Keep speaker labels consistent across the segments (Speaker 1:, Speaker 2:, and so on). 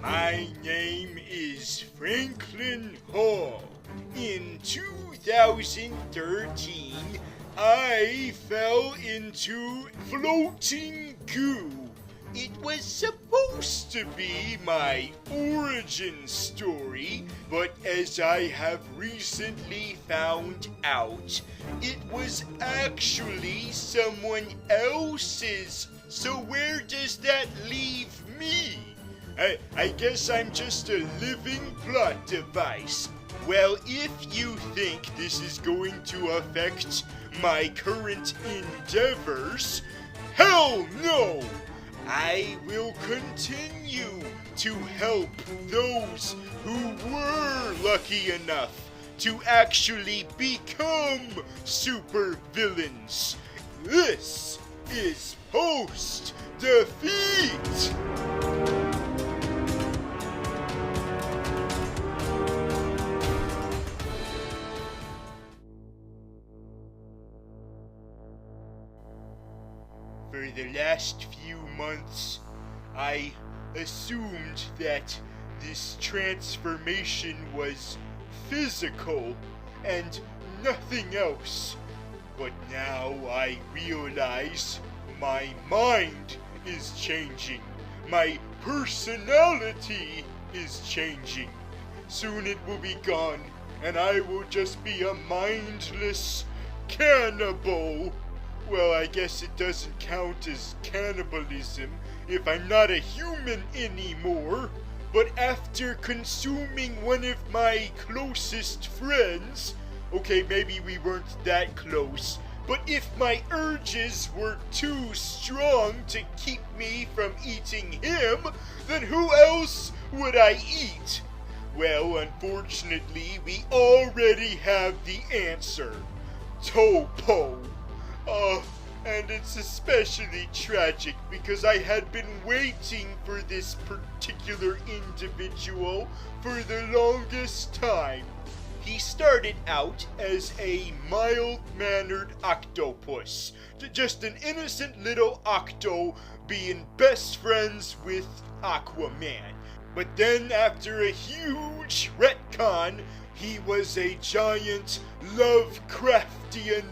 Speaker 1: My name is Franklin Hall. In 2013, I fell into floating goo. It was supposed to be my origin story, but as I have recently found out, it was actually someone else's. So where does that leave me? I guess I'm just a living plot device. Well, if you think this is going to affect my current endeavors, hell no! I will continue to help those who were lucky enough to actually become supervillains. This is post-defeat! For the last few months, I assumed that this transformation was physical and nothing else. But now I realize my mind is changing. My personality is changing. Soon it will be gone, and I will just be a mindless cannibal. Well, I guess it doesn't count as cannibalism if I'm not a human anymore. But after consuming one of my closest friends, okay, maybe we weren't that close, but if my urges were too strong to keep me from eating him, then who else would I eat? Well, unfortunately, we already have the answer. Topo. And it's especially tragic because I had been waiting for this particular individual for the longest time. He started out as a mild-mannered octopus, just an innocent little octo being best friends with Aquaman. But then after a huge retcon, he was a giant Lovecraftian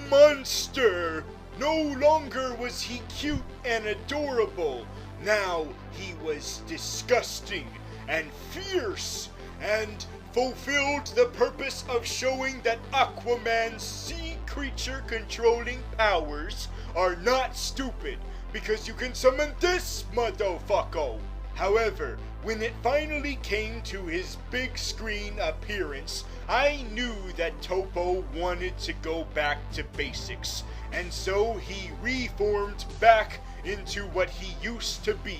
Speaker 1: monster. No longer was he cute and adorable. Now he was disgusting and fierce and fulfilled the purpose of showing that Aquaman's sea creature controlling powers are not stupid because you can summon this motherfucker. However, when it finally came to his big screen appearance, I knew that Topo wanted to go back to basics, and so he reformed back into what he used to be,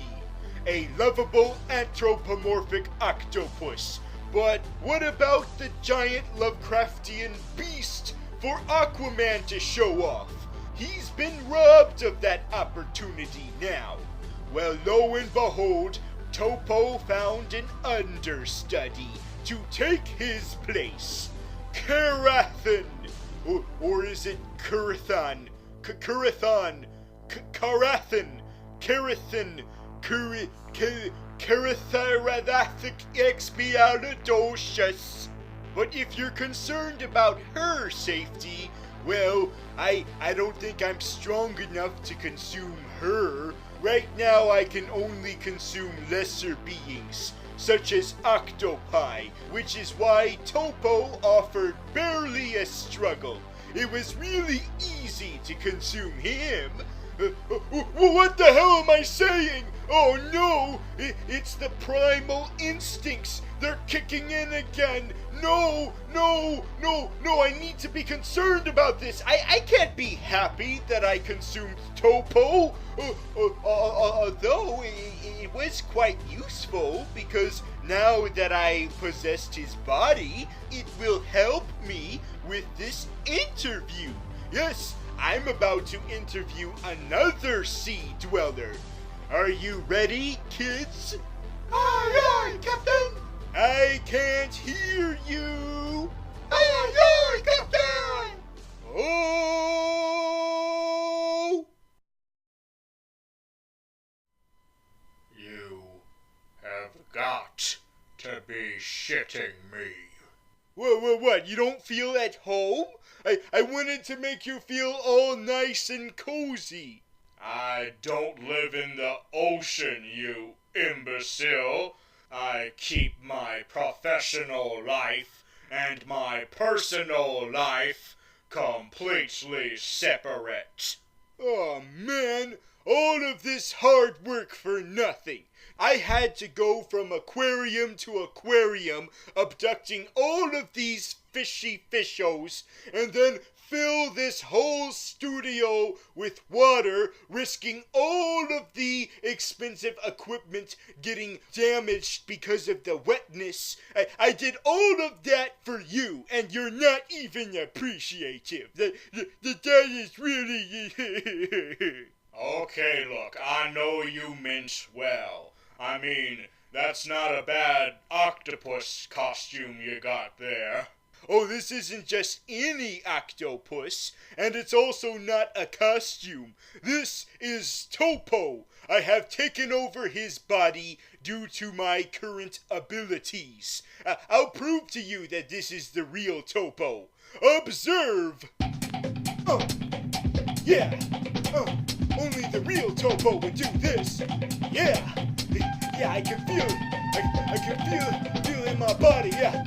Speaker 1: a lovable anthropomorphic octopus. But what about the giant Lovecraftian beast for Aquaman to show off? He's been robbed of that opportunity now. Well, lo and behold, Topo found an understudy to take his place. Karathan! Or is it Kurathan? Kurathan! Karathan! Karathan! Karatharathic expialidocious. But if you're concerned about her safety, well, I don't think I'm strong enough to consume her. Right now I can only consume lesser beings, such as octopi, which is why Topo offered barely a struggle. It was really easy to consume him. What the hell am I saying? Oh no! It's the primal instincts! They're kicking in again! No! I need to be concerned about this! I can't be happy that I consumed Topo! Although it was quite useful, because now that I possessed his body, it will help me with this interview! Yes! I'm about to interview another sea dweller. Are you ready, kids?
Speaker 2: Aye, aye, Captain!
Speaker 1: I can't hear you!
Speaker 2: Aye, aye, Captain!
Speaker 1: Oh! You have got
Speaker 3: shitting me.
Speaker 1: What? You don't feel at home? I wanted to make you feel all nice and cozy.
Speaker 3: I don't live in the ocean, you imbecile. I keep my professional life and my personal life completely separate.
Speaker 1: Oh man, all of this hard work for nothing. I had to go from aquarium to aquarium, abducting all of these fishy fishos, and then fill this whole studio with water, risking all of the expensive equipment getting damaged because of the wetness. I did all of that for you, and you're not even appreciative. That is really...
Speaker 3: Okay, look, I know you meant well. I mean, that's not a bad octopus costume you got there.
Speaker 1: Oh, this isn't just any octopus, and it's also not a costume. This is Topo. I have taken over his body due to my current abilities. I'll prove to you that this is the real Topo. Observe! Oh, yeah. Only the real Topo would do this. Yeah, I can feel it. I can feel it in my body, yeah.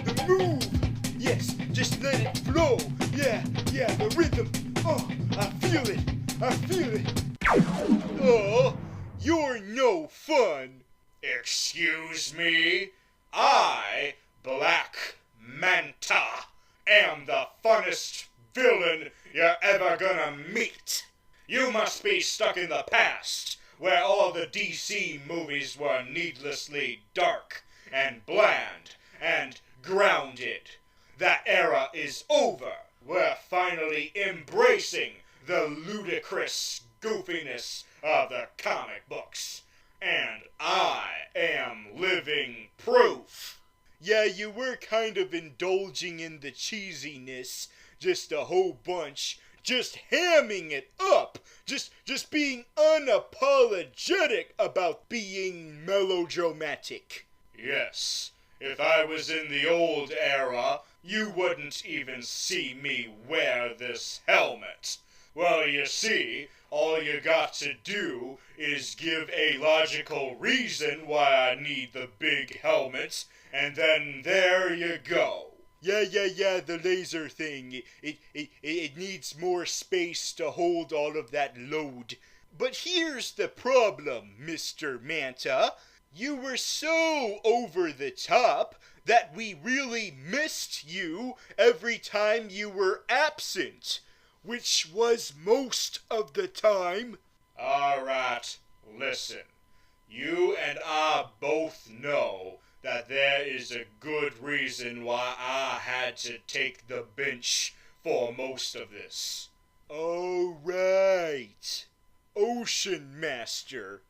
Speaker 1: The move. Yes, just let it flow. Yeah, the rhythm. Oh, I feel it. Oh, you're no fun.
Speaker 3: Excuse me? I, Black Manta, am the funnest villain you're ever gonna meet. You must be stuck in the past, where all the DC movies were needlessly dark and bland and grounded. That era is over. We're finally embracing the ludicrous goofiness of the comic books. And I am living proof.
Speaker 1: Yeah, you were kind of indulging in the cheesiness, just a whole bunch, just hamming it up, just being unapologetic about being melodramatic.
Speaker 3: Yes, if I was in the old era, you wouldn't even see me wear this helmet. Well, you see, all you got to do is give a logical reason why I need the big helmet, and then there you go.
Speaker 1: Yeah, the laser thing. It needs more space to hold all of that load. But here's the problem, Mr. Manta. You were so over the top that we really missed you every time you were absent, which was most of the time.
Speaker 3: Alright, listen. You and I both know that there is a good reason why I had to take the bench for most of this.
Speaker 1: Oh, right. Ocean Master.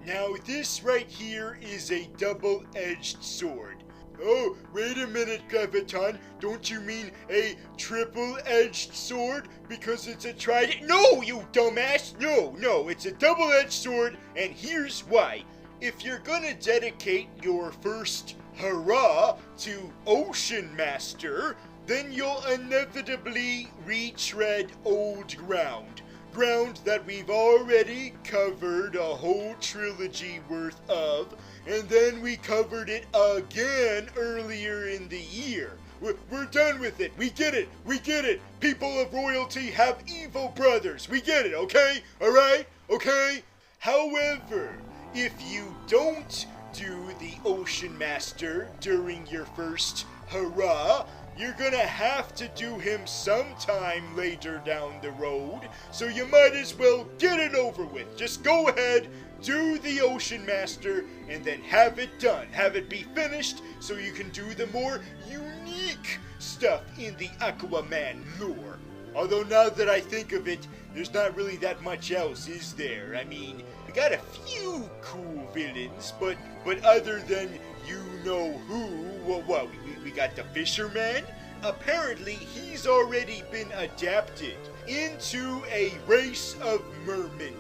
Speaker 1: Now this right here is a double-edged sword. Oh, wait a minute, Graviton. Don't you mean a triple-edged sword? Because it's a trident? No, you dumbass! No, it's a double-edged sword, and here's why. If you're gonna dedicate your first hurrah to Ocean Master, then you'll inevitably retread old ground. Ground that we've already covered a whole trilogy worth of, and then we covered it again earlier in the year. We're done with it. We get it. People of royalty have evil brothers. We get it, okay? Alright? Okay? However, if you don't do the Ocean Master during your first hurrah, you're gonna have to do him sometime later down the road, so you might as well get it over with. Just go ahead, do the Ocean Master, and then have it done. Have it be finished so you can do the more unique stuff in the Aquaman lore. Although now that I think of it, there's not really that much else, is there? I mean, we got a few cool villains, but other than you-know-who, what, we got the Fisherman? Apparently, he's already been adapted into a race of mermen.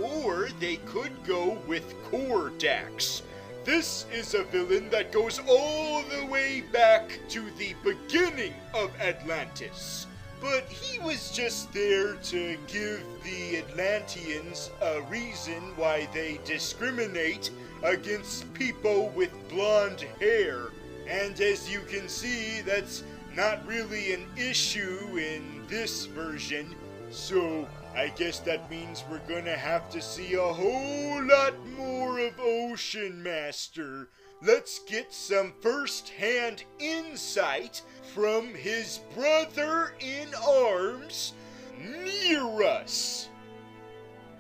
Speaker 1: Or they could go with Kordax. this is a villain that goes all the way back to the beginning of Atlantis. But he was just there to give the Atlanteans a reason why they discriminate against people with blonde hair. And as you can see, that's not really an issue in this version. So I guess that means we're gonna have to see a whole lot more of Ocean Master. Let's get some first-hand insight from his brother in arms, near us.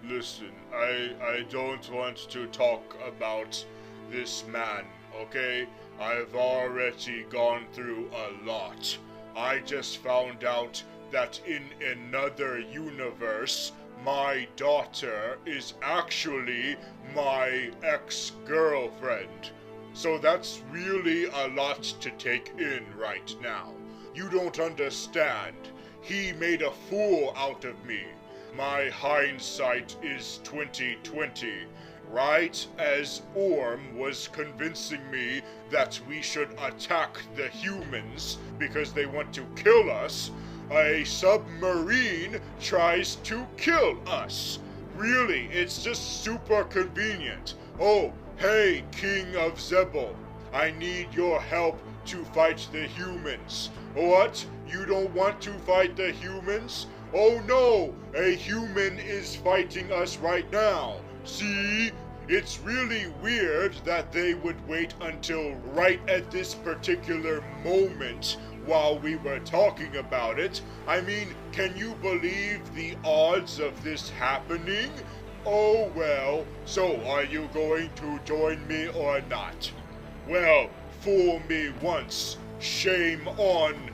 Speaker 3: Listen, I don't want to talk about this man, okay? I've already gone through a lot. I just found out that in another universe, my daughter is actually my ex-girlfriend. So that's really a lot to take in right now. You don't understand. He made a fool out of me. My hindsight is 20/20. Right as Orm was convincing me that we should attack the humans because they want to kill us, a submarine tries to kill us. Really, it's just super convenient. Oh, hey, King of Zebel, I need your help to fight the humans. What? You don't want to fight the humans? Oh no, a human is fighting us right now. See? It's really weird that they would wait until right at this particular moment while we were talking about it. I mean, can you believe the odds of this happening? Oh well, so are you going to join me or not? Well, fool me once, shame on.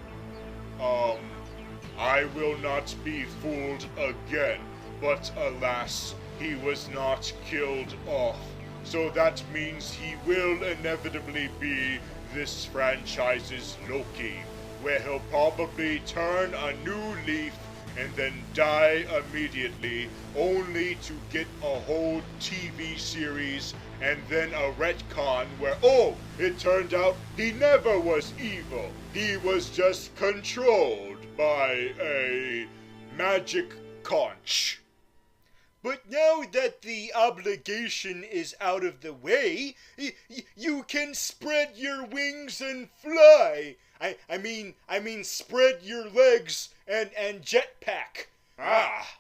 Speaker 3: I will not be fooled again, but alas, he was not killed off. So that means he will inevitably be this franchise's Loki, where he'll probably turn a new leaf and then die immediately, only to get a whole TV series and then a retcon where, oh, it turned out he never was evil. He was just controlled by a magic conch.
Speaker 1: But now that the obligation is out of the way, you can spread your wings and fly. I mean spread your legs and jetpack.
Speaker 3: Ah,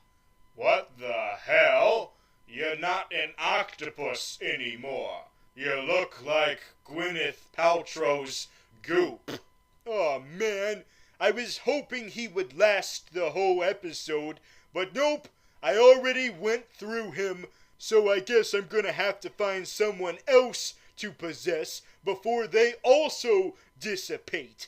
Speaker 3: what the hell? You're not an octopus anymore. You look like Gwyneth Paltrow's goop.
Speaker 1: Oh man, I was hoping he would last the whole episode, but nope, I already went through him, so I guess I'm gonna have to find someone else to possess before they also dissipate.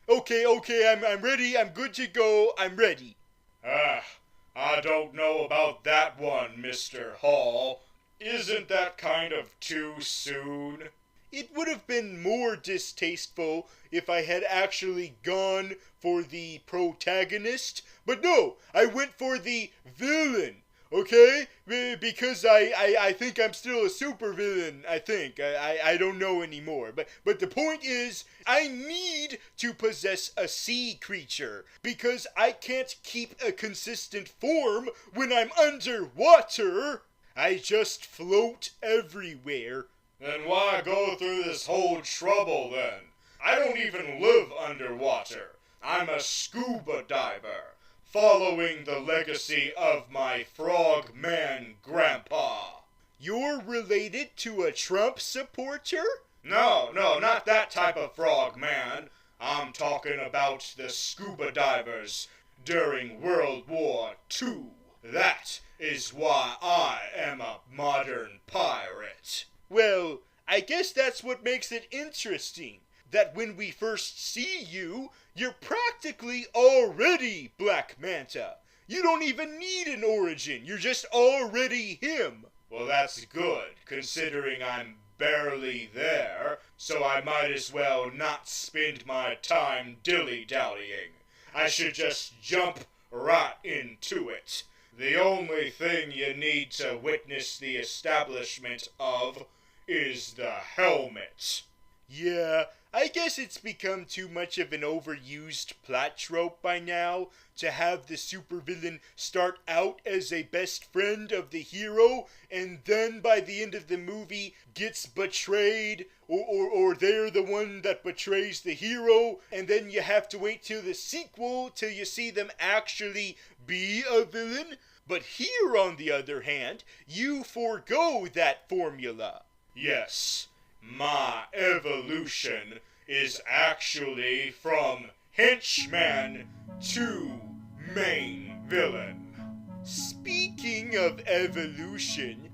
Speaker 1: Okay, I'm ready, I'm good to go, I'm ready.
Speaker 3: I don't know about that one, Mr. Hall. Isn't that kind of too soon?
Speaker 1: It would have been more distasteful if I had actually gone for the protagonist, but no, I went for the villain, okay? Because I think I'm still a supervillain, I think. I don't know anymore. But the point is, I need to possess a sea creature, because I can't keep a consistent form when I'm underwater. I just float everywhere.
Speaker 3: Then why go through this whole trouble then? I don't even live underwater. I'm a scuba diver, following the legacy of my frogman grandpa.
Speaker 1: You're related to a Trump supporter?
Speaker 3: No, not that type of frogman. I'm talking about the scuba divers during World War II. That is why I am a modern pirate.
Speaker 1: Well, I guess that's what makes it interesting. That when we first see you, you're practically already Black Manta. You don't even need an origin. You're just already him.
Speaker 3: Well, that's good, considering I'm barely there, so I might as well not spend my time dilly-dallying. I should just jump right into it. The only thing you need to witness the establishment of is the helmet.
Speaker 1: Yeah, I guess it's become too much of an overused plot trope by now to have the supervillain start out as a best friend of the hero and then by the end of the movie gets betrayed or they're the one that betrays the hero and then you have to wait till the sequel till you see them actually be a villain. But here, on the other hand, you forego that formula.
Speaker 3: Yes, my evolution is actually from henchman to main villain.
Speaker 1: Speaking of evolution,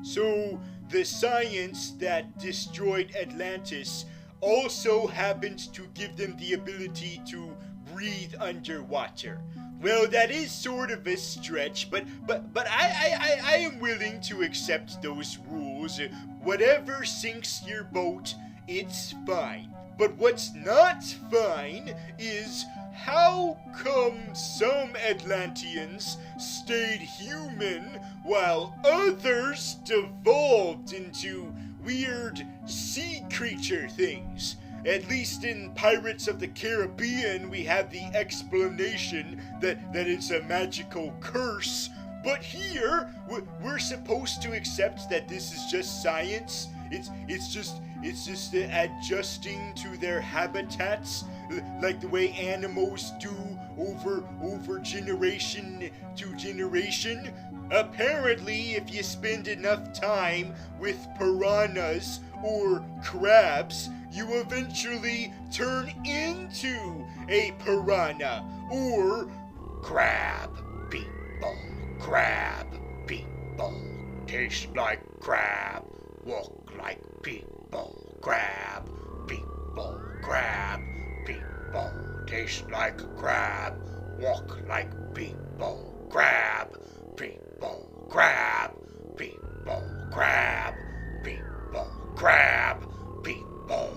Speaker 1: so the science that destroyed Atlantis also happened to give them the ability to breathe underwater. Well, that is sort of a stretch, but I am willing to accept those rules. Whatever sinks your boat, it's fine. But what's not fine is how come some Atlanteans stayed human while others devolved into weird sea creature things? At least in Pirates of the Caribbean, we have the explanation that it's a magical curse. But here, we're supposed to accept that this is just science. It's just adjusting to their habitats, like the way animals do over generation to generation. Apparently, if you spend enough time with piranhas or crabs, you eventually turn into a piranha or
Speaker 3: Crab people, crab people, taste like crab, walk like people, crab people, crab people, taste like crab, walk like people, crab people, crab people, crab people, crab people.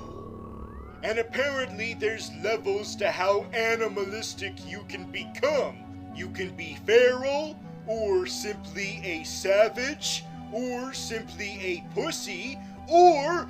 Speaker 1: And apparently there's levels to how animalistic you can become. You can be feral, or simply a savage, or simply a pussy, or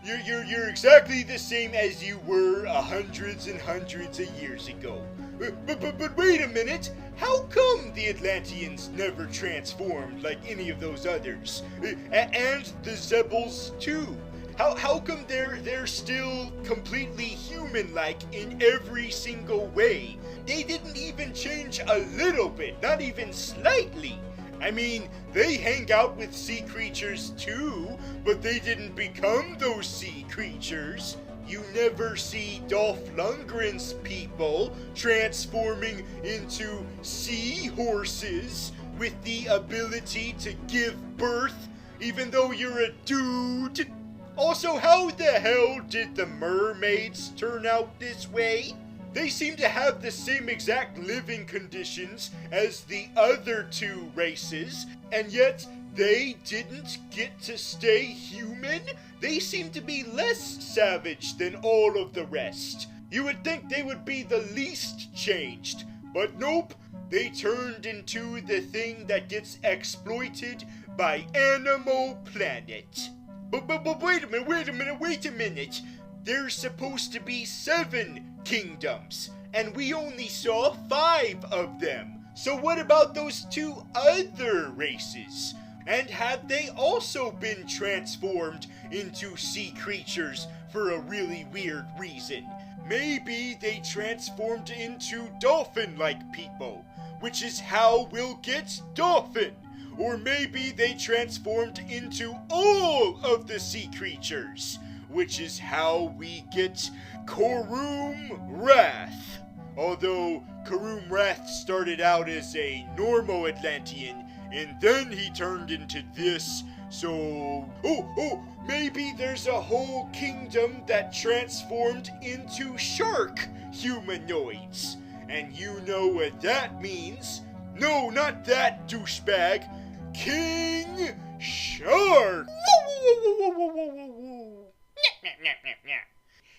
Speaker 1: you're exactly the same as you were hundreds and hundreds of years ago. But wait a minute, how come the Atlanteans never transformed like any of those others? And the Zebels too? How come they're still completely human-like in every single way? They didn't even change a little bit, not even slightly. I mean, they hang out with sea creatures too, but they didn't become those sea creatures. You never see Dolph Lundgren's people transforming into sea horses with the ability to give birth, even though you're a dude. Also, how the hell did the mermaids turn out this way? They seem to have the same exact living conditions as the other two races, and yet they didn't get to stay human? They seem to be less savage than all of the rest. You would think they would be the least changed, but nope. They turned into the thing that gets exploited by Animal Planet. But wait a minute. There's supposed to be 7 kingdoms, and we only saw 5 of them. So what about those 2 other races? And had they also been transformed into sea creatures for a really weird reason? Maybe they transformed into dolphin-like people, which is how we'll get Dolphin. Or maybe they transformed into all of the sea creatures, which is how we get Korum Wrath. Although Korum Wrath started out as a normal Atlantean, and then he turned into this, so... Oh, maybe there's a whole kingdom that transformed into shark humanoids. And you know what that means. No, not that douchebag. King Shark!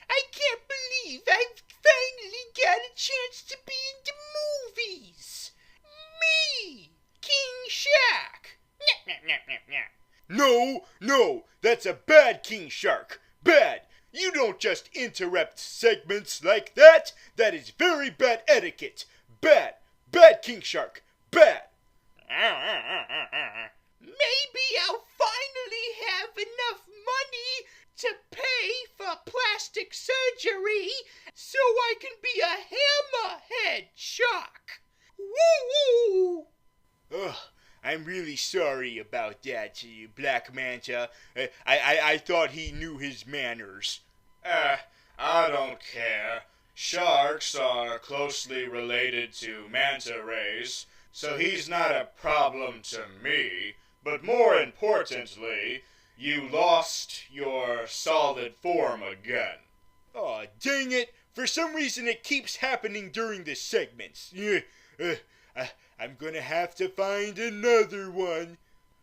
Speaker 2: I can't believe I've finally got a chance to be in the movies. Me, King Shark.
Speaker 1: No, that's a bad king shark. Bad. You don't just interrupt segments like that. That is very bad etiquette. Bad. Bad king shark. Bad.
Speaker 2: Maybe I'll finally have enough money to pay for plastic surgery so I can be a hammerhead shark. Woo woo!
Speaker 1: Ugh, I'm really sorry about that, Black Manta. I thought he knew his manners.
Speaker 3: I don't care. Sharks are closely related to manta rays, so he's not a problem to me. But more importantly, you lost your solid form again.
Speaker 1: Aw, dang it! For some reason it keeps happening during the segments. I'm gonna have to find another one.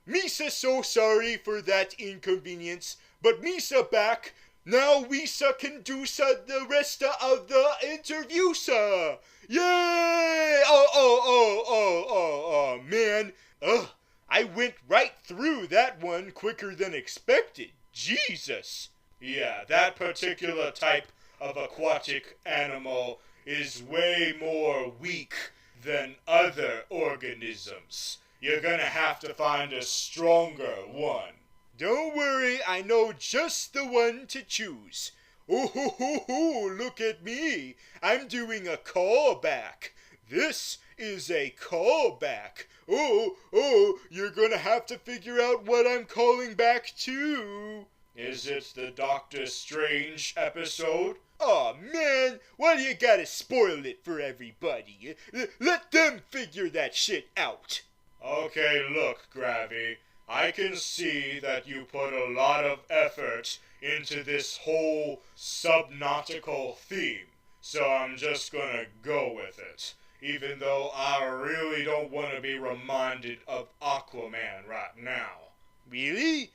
Speaker 1: Misa so sorry for that inconvenience, but Misa back. Now Misa can do the rest of the interview, sir. Yay! Oh, man. Ugh, I went right through that one quicker than expected. Jesus.
Speaker 3: Yeah, that particular type of aquatic animal is way more weak than other organisms. You're gonna have to find a stronger one.
Speaker 1: Don't worry, I know just the one to choose. Oh, look at me. I'm doing a callback. This is a callback. Oh, you're gonna have to figure out what I'm calling back to.
Speaker 3: Is it the Doctor Strange episode?
Speaker 1: Aw, man, why do you gotta spoil it for everybody? Let them figure that shit out.
Speaker 3: Okay, look, Gravy, I can see that you put a lot of effort into this whole subnautical theme, so I'm just gonna go with it, even though I really don't want to be reminded of Aquaman right now.
Speaker 1: Really?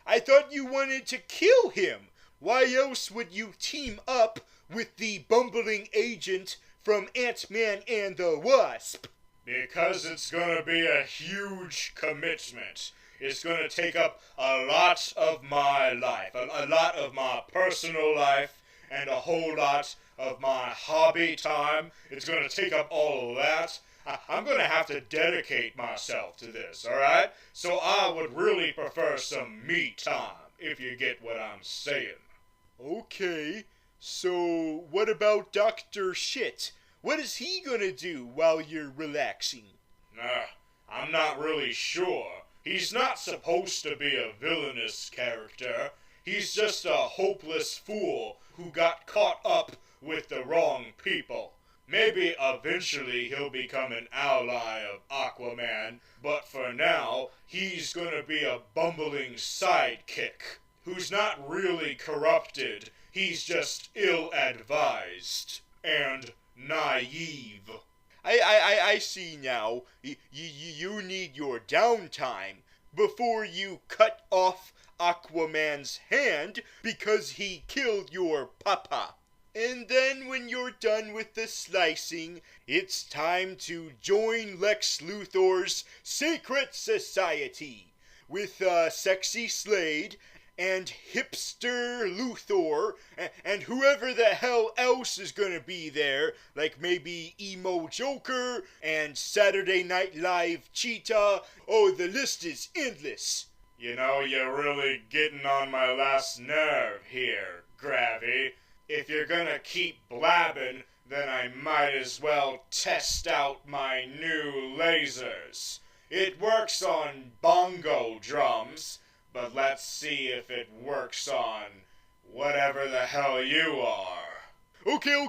Speaker 1: I thought you wanted to kill him. Why else would you team up with the bumbling agent from Ant-Man and the Wasp?
Speaker 3: Because it's gonna be a huge commitment. It's gonna take up a lot of my life, a lot of my personal life, and a whole lot of my hobby time. It's gonna take up all of that. I'm gonna have to dedicate myself to this, alright? So I would really prefer some me time, if you get what I'm saying.
Speaker 1: Okay, so what about Dr. Shit? What is he gonna do while you're relaxing?
Speaker 3: I'm not really sure. He's not supposed to be a villainous character. He's just a hopeless fool who got caught up with the wrong people. Maybe eventually he'll become an ally of Aquaman, but for now, he's gonna be a bumbling sidekick who's not really corrupted. He's just ill-advised and naive.
Speaker 1: I see now. You need your downtime before you cut off Aquaman's hand because he killed your papa. And then when you're done with the slicing, it's time to join Lex Luthor's secret society with Sexy Slade and Hipster Luthor and whoever the hell else is gonna be there, like maybe Emo Joker and Saturday Night Live Cheetah. Oh, the list is endless.
Speaker 3: You know, you're really getting on my last nerve here, Gravy. If you're gonna keep blabbing, then I might as well test out my new lasers. It works on bongo drums, but let's see if it works on whatever the hell you are.
Speaker 1: Okay,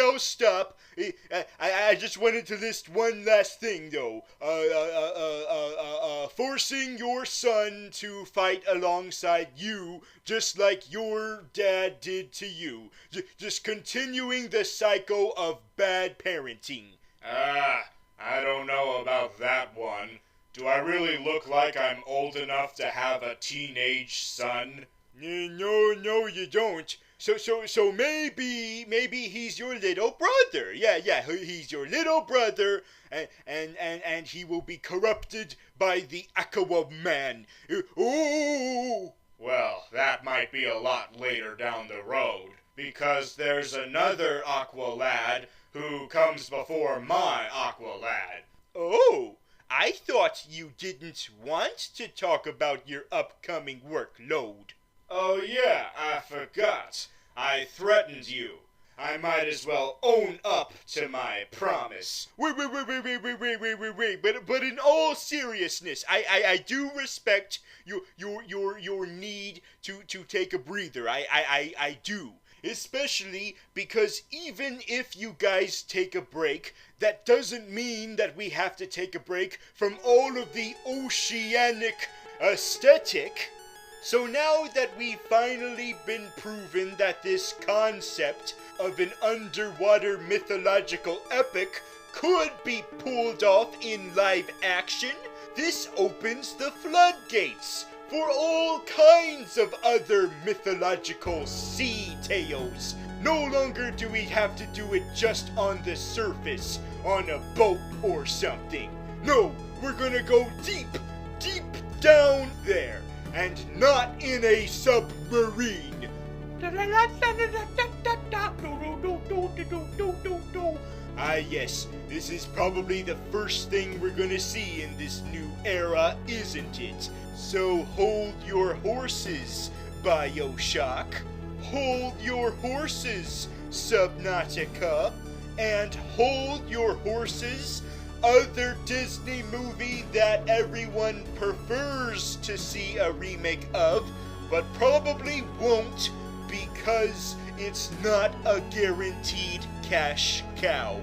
Speaker 1: I'll stop. I just wanted to list one last thing, though. Forcing your son to fight alongside you, just like your dad did to you. Just continuing the cycle of bad parenting.
Speaker 3: I don't know about that one. Do I really look like I'm old enough to have a teenage son?
Speaker 1: No, you don't. So maybe he's your little brother. Yeah, he's your little brother, and he will be corrupted by the Aquaman. Ooh!
Speaker 3: Well, that might be a lot later down the road, because there's another Aqua Lad who comes before my Aqua Lad.
Speaker 1: Oh, I thought you didn't want to talk about your upcoming workload.
Speaker 3: Oh yeah, I forgot. I threatened you. I might as well own up to my promise.
Speaker 1: Wait. But in all seriousness, I do respect your need to take a breather. I do. Especially because even if you guys take a break, that doesn't mean that we have to take a break from all of the oceanic aesthetic. So now that we've finally been proven that this concept of an underwater mythological epic could be pulled off in live action, this opens the floodgates for all kinds of other mythological sea tales. No longer do we have to do it just on the surface, on a boat or something. No, we're gonna go deep down there, and not in a submarine. Ah yes, this is probably the first thing we're gonna see in this new era, isn't it? So hold your horses, BioShock. Hold your horses, Subnautica. And hold your horses, other Disney movie that everyone prefers to see a remake of, but probably won't because it's not a guaranteed cash cow.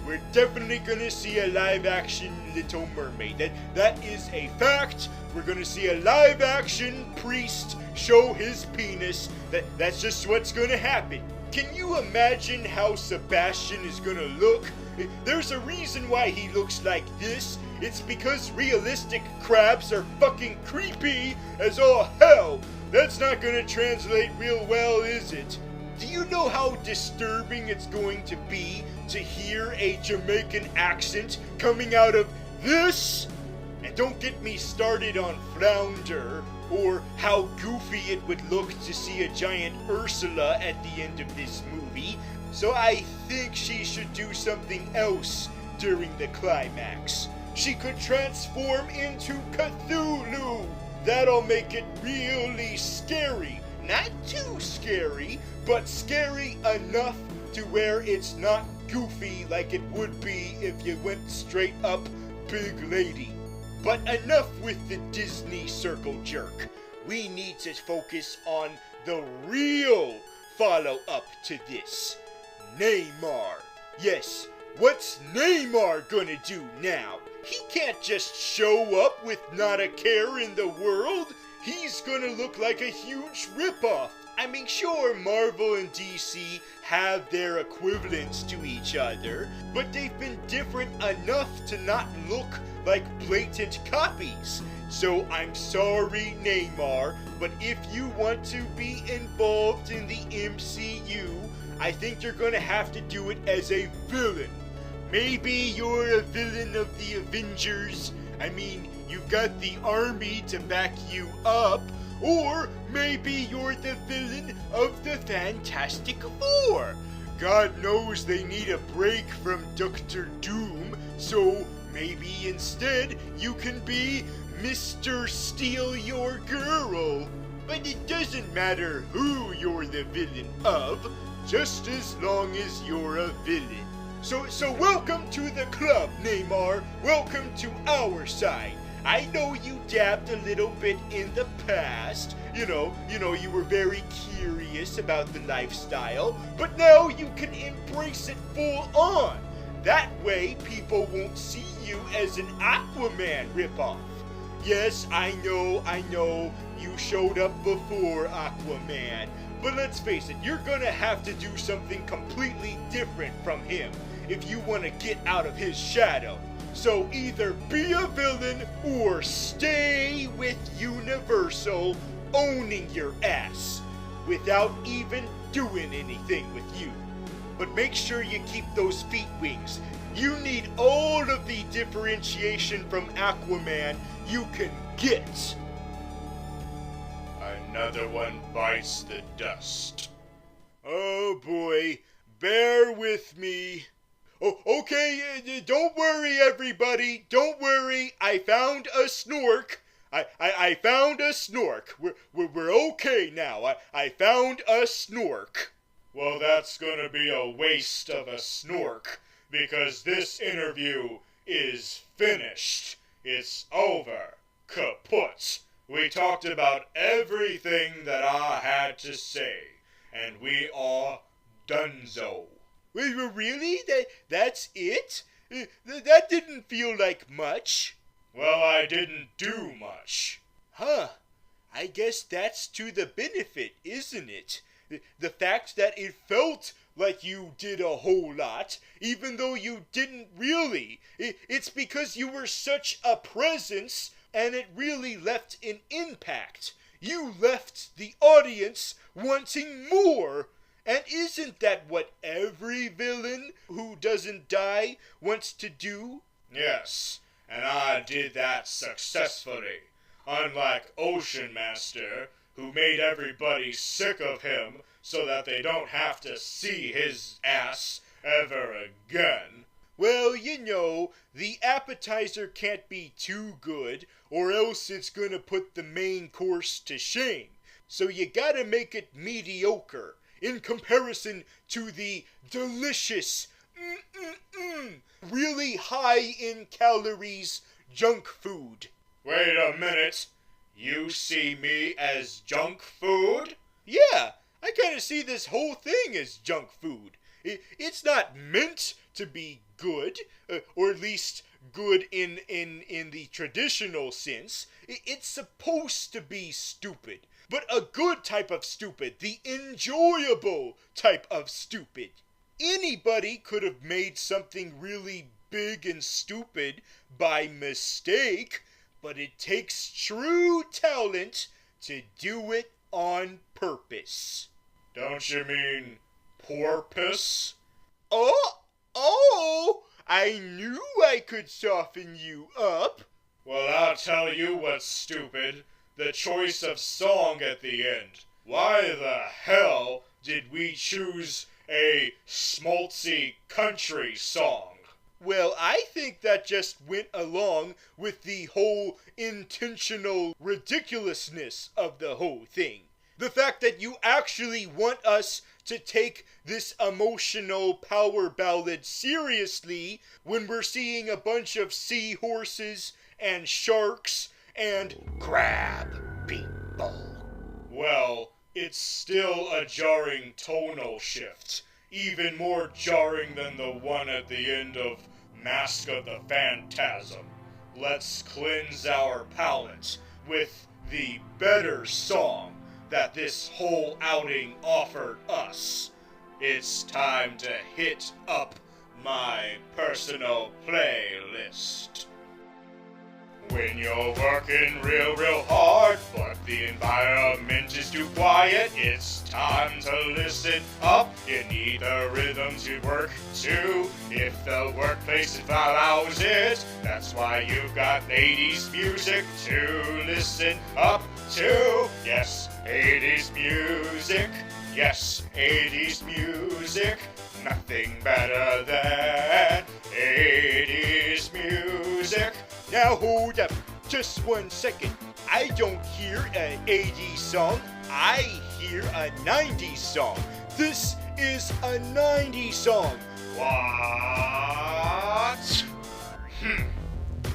Speaker 1: We're definitely gonna see a live action Little Mermaid. That is a fact. We're gonna see a live action priest show his penis. That's just what's gonna happen. Can you imagine how Sebastian is gonna look? There's a reason why he looks like this. It's because realistic crabs are fucking creepy as all hell. That's not gonna translate real well, is it? Do you know how disturbing it's going to be to hear a Jamaican accent coming out of this? And don't get me started on Flounder, or how goofy it would look to see a giant Ursula at the end of this movie. So I think she should do something else during the climax. She could transform into Cthulhu. That'll make it really scary. Not too scary, but scary enough to where it's not goofy like it would be if you went straight up big lady. But enough with the Disney circle jerk. We need to focus on the real follow-up to this. Neymar. Yes, what's Neymar gonna do now? He can't just show up with not a care in the world. He's gonna look like a huge ripoff. I mean, sure, Marvel and DC have their equivalents to each other, but they've been different enough to not look like blatant copies. So I'm sorry, Neymar, but if you want to be involved in the MCU, I think you're gonna have to do it as a villain. Maybe you're a villain of the Avengers. I mean, you've got the army to back you up. Or maybe you're the villain of the Fantastic Four. God knows they need a break from Dr. Doom, so maybe instead you can be Mr. Steal Your Girl. But it doesn't matter who you're the villain of, just as long as you're a villain. So welcome to the club, Neymar. Welcome to our side. I know you dabbed a little bit in the past. You know, you were very curious about the lifestyle, but now you can embrace it full on. That way, people won't see you as an Aquaman ripoff. Yes, I know, you showed up before Aquaman, but let's face it, you're gonna have to do something completely different from him if you want to get out of his shadow. So either be a villain or stay with Universal owning your ass without even doing anything with you. But make sure you keep those feet wings. You need all of the differentiation from Aquaman you can get.
Speaker 3: Another one bites the dust.
Speaker 1: Oh boy, bear with me. Oh, okay, don't worry everybody, don't worry. I found a snork. I found a snork. We're okay now. I found a snork.
Speaker 3: Well, that's gonna be a waste of a snork, because this interview is finished. It's over. Kaput. We talked about everything that I had to say, and we are donezo.
Speaker 1: Wait, really? That's it? That didn't feel like much.
Speaker 3: Well, I didn't do much.
Speaker 1: Huh. I guess that's to the benefit, isn't it? The fact that it felt like you did a whole lot, even though you didn't really. It's because you were such a presence, and it really left an impact. You left the audience wanting more. And isn't that what every villain who doesn't die wants to do?
Speaker 3: Yes, and I did that successfully. Unlike Ocean Master, who made everybody sick of him so that they don't have to see his ass ever again.
Speaker 1: Well, the appetizer can't be too good, or else it's gonna put the main course to shame. So you gotta make it mediocre in comparison to the delicious, really high in calories junk food.
Speaker 3: Wait a minute. You see me as junk food?
Speaker 1: Yeah, I kind of see this whole thing as junk food. It's not meant to be good, or at least good in the traditional sense. It's supposed to be stupid, but a good type of stupid, the enjoyable type of stupid. Anybody could have made something really big and stupid by mistake, but it takes true talent to do it on purpose.
Speaker 3: Don't you mean porpoise?
Speaker 1: Oh, I knew I could soften you up.
Speaker 3: Well, I'll tell you what's stupid. The choice of song at the end. Why the hell did we choose a schmaltzy country song?
Speaker 1: Well, I think that just went along with the whole intentional ridiculousness of the whole thing. The fact that you actually want us to take this emotional power ballad seriously when we're seeing a bunch of seahorses and sharks and crab people.
Speaker 3: Well, it's still a jarring tonal shift. Even more jarring than the one at the end of Mask of the Phantasm. Let's cleanse our palate with the better song that this whole outing offered us. It's time to hit up my personal playlist. When you're working real hard, but the environment is too quiet, it's time to listen up. You need the rhythm to work to. If the workplace allows it, that's why you've got 80s music to listen up to. Yes, 80s music. Yes, 80s music. Nothing better than 80s music.
Speaker 1: Now hold up, just 1 second. I don't hear an 80s song, I hear a 90s song. This is a 90s song.
Speaker 3: What?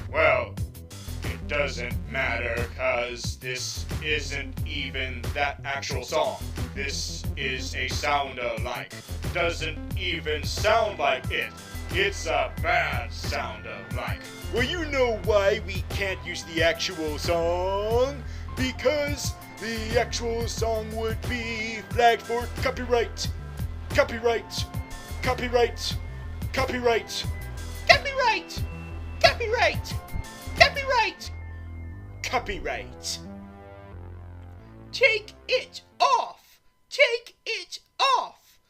Speaker 3: Well, it doesn't matter, cause this isn't even that actual song. This is a sound-alike. Doesn't even sound like it. It's a bad sound-alike.
Speaker 1: Well, you know why we can't use the actual song? Because the actual song would be flagged for copyright. Copyright. Copyright. Copyright.
Speaker 2: Copyright! Copyright! Copyright!
Speaker 1: Copyright.
Speaker 2: Take it off! Take it off!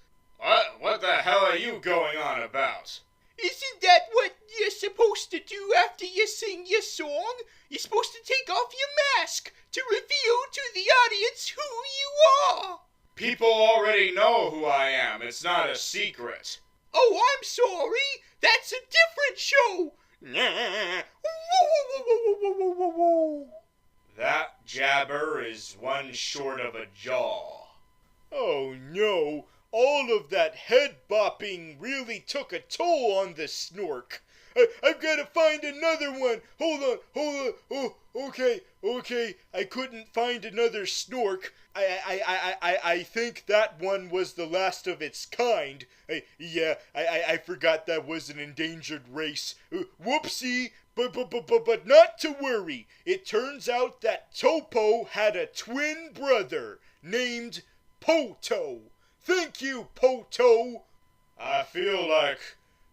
Speaker 3: What the hell are you going on about?
Speaker 2: Isn't that what you're supposed to do after you sing your song? You're supposed to take off your mask to reveal to the audience who you are!
Speaker 3: People already know who I am. It's not a secret.
Speaker 2: Oh, I'm sorry! That's a different show!
Speaker 3: That jabber is one short of a jaw.
Speaker 1: Oh no, all of that head bopping really took a toll on the snork. I've got to find another one. Hold on. Oh, okay. I couldn't find another snork. I think that one was the last of its kind. I forgot that was an endangered race. Whoopsie. But not to worry. It turns out that Topo had a twin brother named Poto. Thank you, Poto.
Speaker 3: I feel like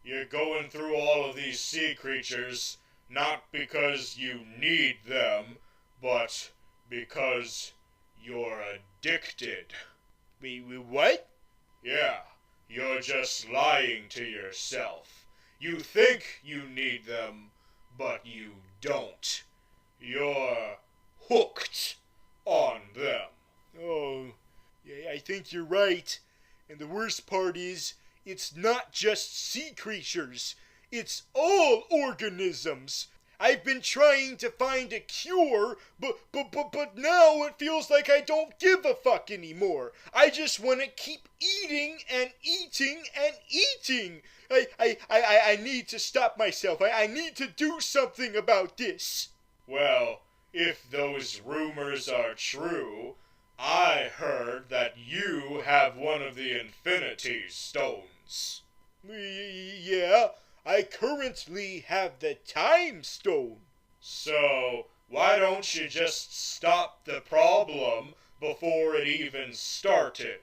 Speaker 3: you're going through all of these sea creatures not because you need them, but because you're addicted.
Speaker 1: What?
Speaker 3: Yeah, you're just lying to yourself. You think you need them, but you don't. You're hooked on them.
Speaker 1: Oh, yeah, I think you're right. And the worst part is, it's not just sea creatures. It's all organisms. I've been trying to find a cure, but now it feels like I don't give a fuck anymore. I just want to keep eating and eating and eating. I need to stop myself. I need to do something about this.
Speaker 3: Well, if those rumors are true, I heard that you have one of the Infinity Stones.
Speaker 1: Yeah, I currently have the Time Stone.
Speaker 3: So, why don't you just stop the problem before it even started?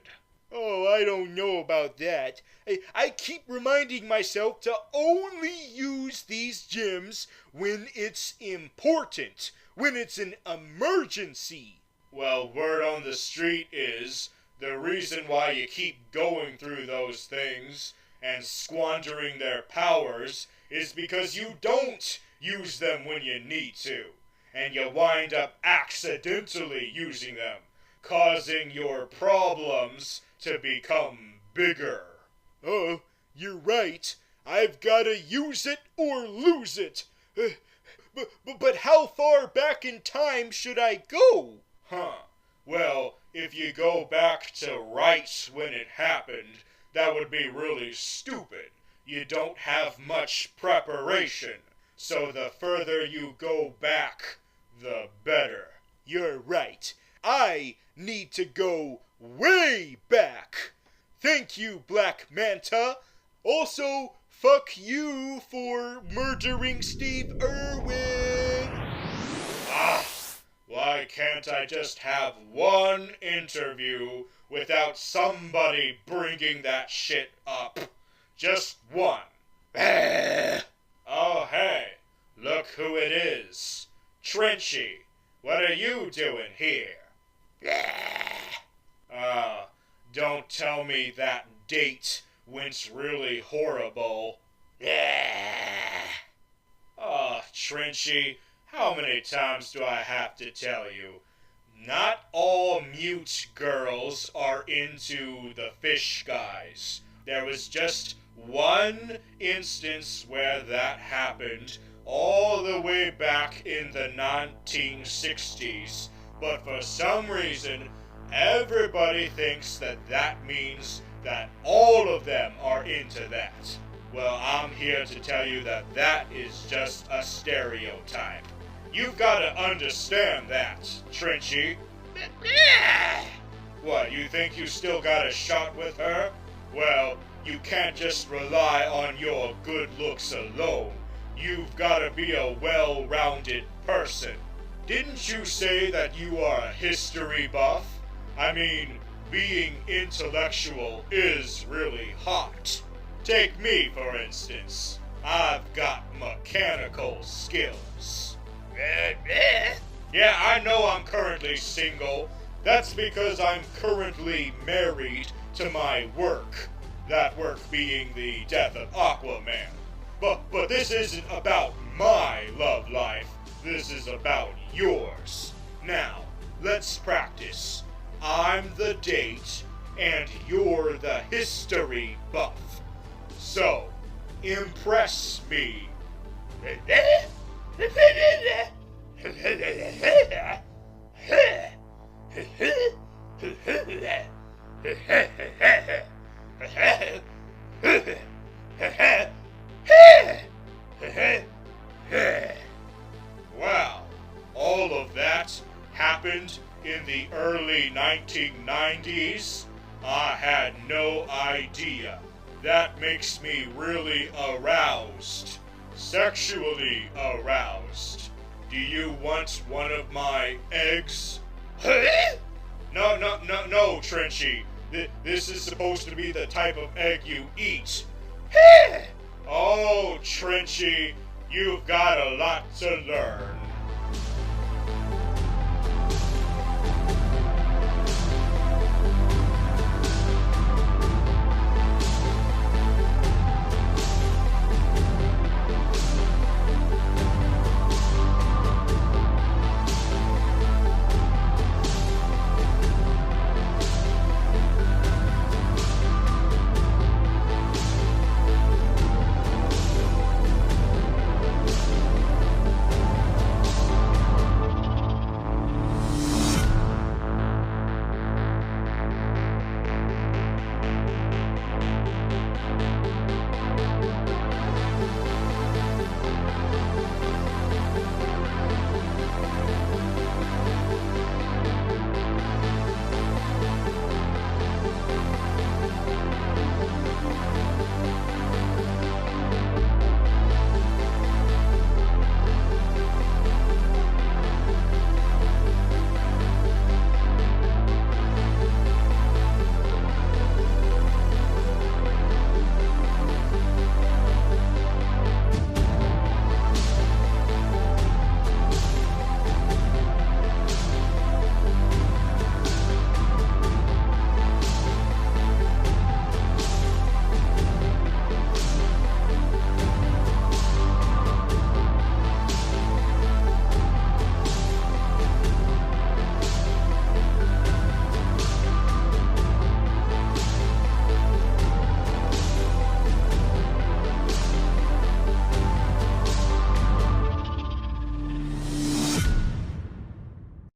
Speaker 1: Oh, I don't know about that. I keep reminding myself to only use these gems when it's important, when it's an emergency.
Speaker 3: Well, word on the street is the reason why you keep going through those things and squandering their powers is because you don't use them when you need to, and you wind up accidentally using them, causing your problems to become bigger.
Speaker 1: Oh, you're right. I've gotta use it or lose it. But how far back in time should I go?
Speaker 3: Well, if you go back to right when it happened, that would be really stupid. You don't have much preparation, so the further you go back, the better.
Speaker 1: You're right. I need to go way back. Thank you, Black Manta. Also, fuck you for murdering Steve Irwin.
Speaker 3: Why can't I just have one interview without somebody bringing that shit up? Just one. Oh, hey, look who it is. Trenchy, what are you doing here? Don't tell me that date went really horrible. Trenchy, how many times do I have to tell you? Not all mute girls are into the fish guys. There was just one instance where that happened all the way back in the 1960s, but for some reason, everybody thinks that that means that all of them are into that. Well, I'm here to tell you that that is just a stereotype. You've got to understand that, Trenchy. What, you think you still got a shot with her? Well, you can't just rely on your good looks alone. You've got to be a well-rounded person. Didn't you say that you are a history buff? I mean, being intellectual is really hot. Take me, for instance. I've got mechanical skills. Yeah, I know I'm currently single. That's because I'm currently married to my work. That work being the death of Aquaman. But this isn't about my love life. This is about yours. Now, let's practice. I'm the date, and you're the history buff. So, impress me. Wow, all of that happened in the early 1990s? I had no idea. That makes me really aroused. Sexually aroused. Do you want one of my eggs? No, Trenchy. This is supposed to be the type of egg you eat. Oh, Trenchy, you've got a lot to learn.